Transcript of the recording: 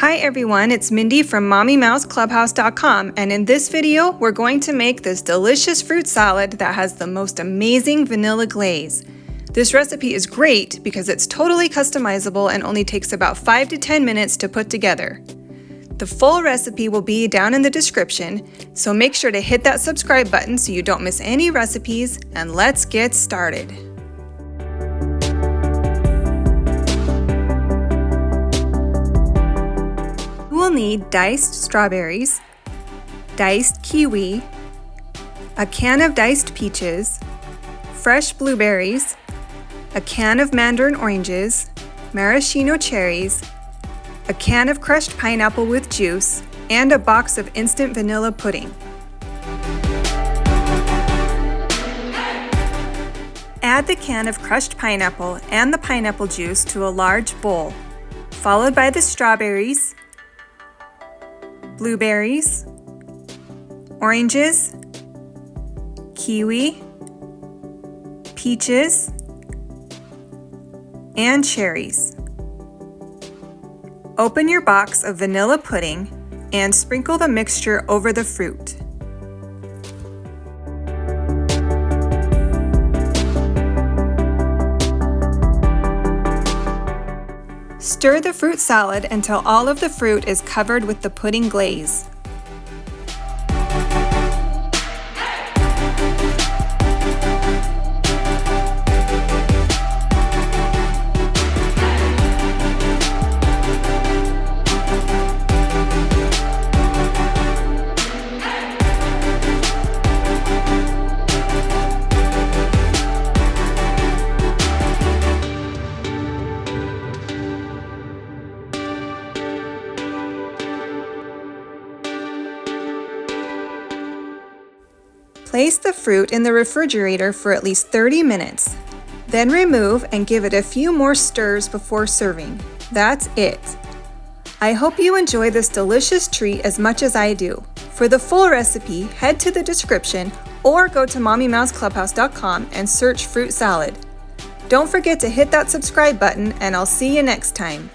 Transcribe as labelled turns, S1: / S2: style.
S1: Hi everyone, it's Mindy from MommyMouseClubhouse.com, and in this video, we're going to make this delicious fruit salad that has the most amazing vanilla glaze. This recipe is great because it's totally customizable and only takes about 5 to 10 minutes to put together. The full recipe will be down in the description, so make sure to hit that subscribe button so you don't miss any recipes, and let's get started. We'll need diced strawberries, diced kiwi, a can of diced peaches, fresh blueberries, a can of Mandarin Oranges, Maraschino Cherries, a can of crushed pineapple with juice, and a box of instant vanilla pudding. Add the can of crushed pineapple and the pineapple juice to a large bowl, followed by the strawberries, blueberries, oranges, kiwi, peaches, and cherries. Open your box of vanilla pudding and sprinkle the mixture over the fruit. Stir the fruit salad until all of the fruit is covered with the pudding glaze. Place the fruit in the refrigerator for at least 30 minutes. Then remove and give it a few more stirs before serving. That's it. I hope you enjoy this delicious treat as much as I do. For the full recipe, head to the description or go to MommyMouseClubhouse.com and search fruit salad. Don't forget to hit that subscribe button, and I'll see you next time.